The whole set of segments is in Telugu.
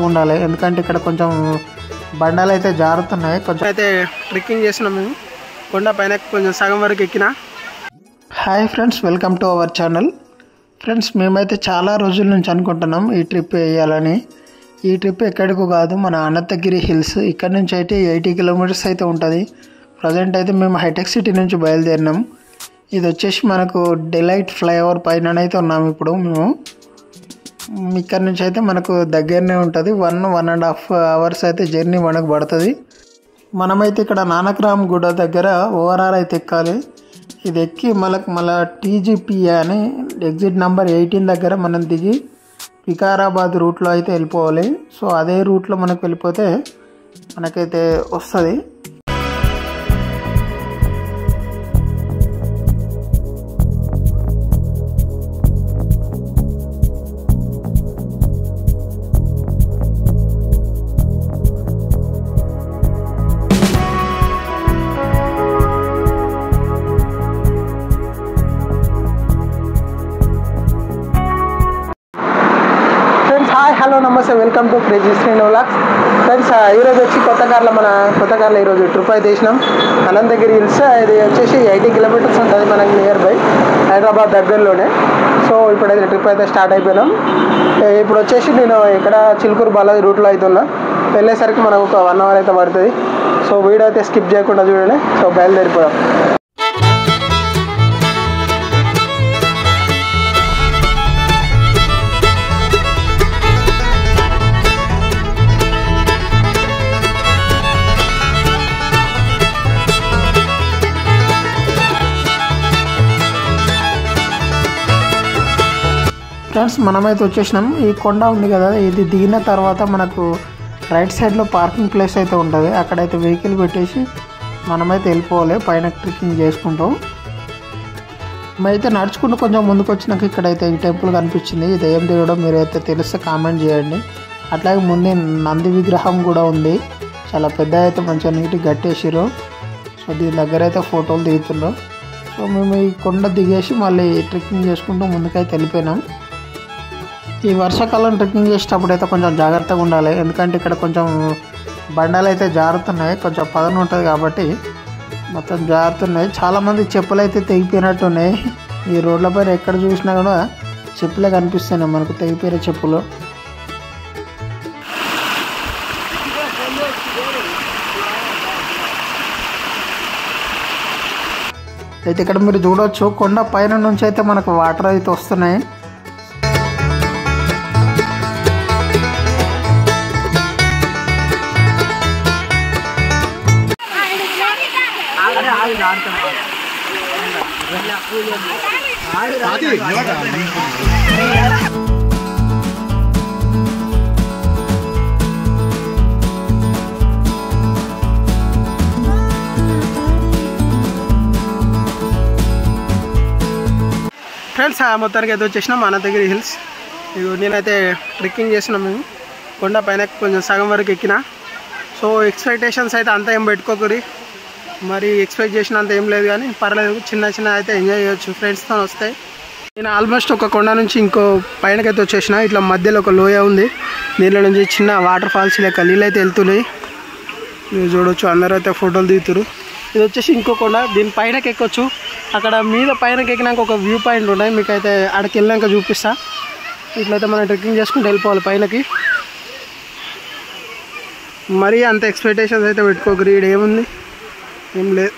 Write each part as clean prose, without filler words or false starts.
ఉండాలి, ఎందుకంటే ఇక్కడ కొంచెం బండాలు అయితే జారుతున్నాయి. కొంచెం అయితే ట్రెక్కింగ్ చేసినాం మేము, కొండ పైన కొంచెం సగం వరకు ఎక్కిన. Hi friends, welcome to our channel. Friends, మేమైతే చాలా రోజుల నుంచి అనుకుంటున్నాం ఈ ట్రిప్ వేయాలని. ఈ ట్రిప్ ఎక్కడికి కాదు, మన అనంతగిరి హిల్స్. ఇక్కడ నుంచి అయితే 80 కిలోమీటర్స్ అయితే ఉంటుంది. ప్రజెంట్ అయితే మేము హైటెక్ సిటీ నుంచి బయలుదేరినాం. ఇది వచ్చేసి మనకు డిలైట్ ఫ్లైఓవర్ పైన అయితే ఉన్నాము ఇప్పుడు మేము. ఇక్కడ నుంచి అయితే మనకు దగ్గరనే ఉంటుంది. 1.5 అవర్స్ అయితే జర్నీ మనకు పడుతుంది. మనమైతే ఇక్కడ నానక్రామ్ గుడ దగ్గర ఓవరాల్ అయితే ఎక్కాలి. ఇది ఎక్కి మళ్ళీ టీజీపీఏ అని ఎగ్జిట్ నెంబర్ 18 దగ్గర మనం దిగి వికారాబాద్ రూట్లో అయితే వెళ్ళిపోవాలి. సో అదే రూట్లో మనకు వెళ్ళిపోతే మనకైతే వస్తుంది. హలో నమస్తే, welcome to crazy Srinu vlogs. Friends, ఈరోజు వచ్చి కొత్త కార్లో ఈరోజు ట్రిప్ అయితే వేసినాం అనంతగిరి హిల్స్. ఇది వచ్చేసి 80 కిలోమీటర్స్ ఉంటుంది మనకి నియర్ బై హైదరాబాద్ దగ్గరలోనే. సో ఇప్పుడైతే ట్రిప్ అయితే స్టార్ట్ అయిపోయినాం. ఇప్పుడు వచ్చేసి నేను ఇక్కడ చిలుకూరు బాలాజీ రూట్లో అయితే ఉన్నా. వెళ్ళేసరికి మనకు ఒక 1 అవర్ అయితే పడుతుంది. సో వీడియో అయితే స్కిప్ చేయకుండా చూడండి. సో బయలుదేరిపోయాం. ఫ్రెండ్స్, మనమైతే వచ్చేసినాం. ఈ కొండ ఉంది కదా, ఇది దిగిన తర్వాత మనకు రైట్ సైడ్లో పార్కింగ్ ప్లేస్ అయితే ఉంటుంది. అక్కడైతే వెహికల్ పెట్టేసి మనమైతే వెళ్ళిపోవాలి పైన ట్రెక్కింగ్ చేసుకుంటాం. మేమైతే నడుచుకుంటూ కొంచెం ముందుకు వచ్చినాక ఇక్కడైతే ఈ టెంపుల్ కనిపించింది. ఇది ఏం దేవుడో మీరైతే తెలిస్తే కామెంట్ చేయండి. అట్లాగే ముందే నంది విగ్రహం కూడా ఉంది. చాలా పెద్ద అయితే మంచిగా నీట్గా కట్టేసారు. సో దీని దగ్గర అయితే ఫోటోలు దిగుతున్నాం. సో మేము ఈ కొండ దిగేసి మళ్ళీ ట్రెక్కింగ్ చేసుకుంటూ ముందుకైతే వెళ్ళిపోయినాం. ఈ వర్షాకాలం ట్రెక్కింగ్ చేసేటప్పుడు అయితే కొంచెం జాగ్రత్తగా ఉండాలి, ఎందుకంటే ఇక్కడ కొంచెం బండాలు అయితే జారుతున్నాయి. కొంచెం పదన ఉంటుంది కాబట్టి మొత్తం జారుతున్నాయి. చాలామంది చెప్పులు అయితే తెగిపోయినట్టున్నాయి. ఈ రోడ్ల పైన ఎక్కడ చూసినా కూడా చెప్పులే కనిపిస్తున్నాయి మనకు, తెగిపోయిన చెప్పులు. అయితే ఇక్కడ మీరు చూడవచ్చు, కొండ పైన నుంచి అయితే మనకు వాటర్ అయితే వస్తున్నాయి. ఫ్రెండ్స్, మొత్తానికి అయితే వచ్చేసినాం అనంతగిరి హిల్స్. నేనైతే ట్రెక్కింగ్ చేసినాం మేము, కొండ పైన కొంచెం సగం వరకు ఎక్కిన. సో ఎక్స్పెక్టేషన్స్ అయితే అంత ఏం పెట్టుకోకూరి, మరి ఎక్స్పెక్ట్ చేసినంత ఏం లేదు, కానీ పర్లేదు, చిన్న అయితే ఎంజాయ్ చేయొచ్చు ఫ్రెండ్స్తో వస్తాయి. నేను ఆల్మోస్ట్ ఒక కొండ నుంచి ఇంకో పైనకైతే వచ్చేసిన. ఇట్లా మధ్యలో ఒక లోయ ఉంది, దీనిలో నుంచి చిన్న వాటర్ ఫాల్స్ లెక్క నీళ్ళు అయితే వెళ్తున్నాయి. మీరు చూడవచ్చు, అందరూ అయితే ఫోటోలు దిగుతారు. ఇది వచ్చేసి ఇంకో కొండ, దీని పైనకి ఎక్కొచ్చు. అక్కడ మీద పైనకి ఎక్కినాక ఒక వ్యూ పాయింట్ ఉన్నాయి, మీకు అయితే అక్కడికి వెళ్ళాక చూపిస్తా. ఇట్లయితే మనం ట్రెక్కింగ్ చేసుకుంటూ వెళ్ళిపోవాలి పైనకి. మరీ అంత ఎక్స్పెక్టేషన్స్ అయితే పెట్టుకోకరు, ఇక్కడ ఏముంది ఏం లేదు.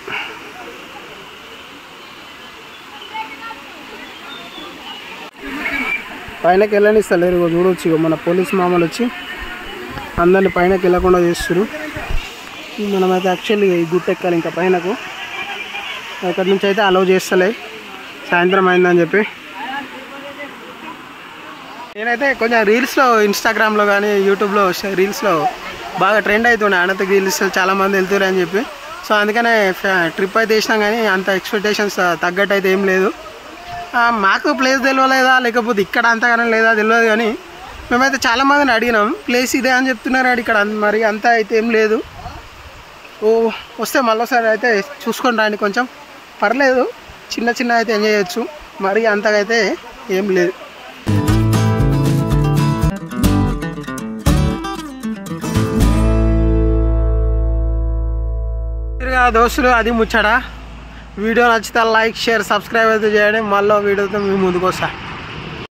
పైనకి వెళ్ళనిస్తలేరు, చూడవచ్చు. ఇక మన పోలీస్ మామూలు వచ్చి అందరిని పైనకి వెళ్ళకుండా చేస్తారు. మనమైతే యాక్చువల్లీ ఈ గుట్ట ఎక్కాలి ఇంకా పైనకు. అక్కడి నుంచి అయితే అలౌ చేస్తలే, సాయంత్రం అయిందని చెప్పి. నేనైతే కొంచెం రీల్స్లో, ఇన్స్టాగ్రామ్లో కానీ యూట్యూబ్లో రీల్స్లో బాగా ట్రెండ్ అవుతున్నాయి అనంతగిరి హిల్స్, చాలామంది వెళ్తున్నారు అని చెప్పి. సో అందుకనే ట్రిప్ అయితే వేసినాం, కానీ అంత ఎక్స్పెక్టేషన్స్ తగ్గట్టు అయితే ఏం లేదు. మాకు ప్లేస్ తెలియలేదా లేకపోతే ఇక్కడ అంతగానే లేదా తెలియదు, కానీ మేమైతే చాలామందిని అడిగినాం, ప్లేస్ ఇదే అని చెప్తున్నారు. ఇక్కడ మరి అంతా అయితే ఏం లేదు. వస్తే మళ్ళీసారి అయితే చూసుకొని రండి. కొంచెం పర్లేదు, చిన్న చిన్న అయితే ఎంజాయ్ చేయొచ్చు, మరి అంతగా అయితే ఏం లేదు. దోస్తులు, అది ముచ్చట. వీడియో నచ్చితే లైక్, షేర్, సబ్స్క్రైబ్ అయితే చేయండి. మళ్ళీ వీడియోతో మీ ముందుకు వస్తా.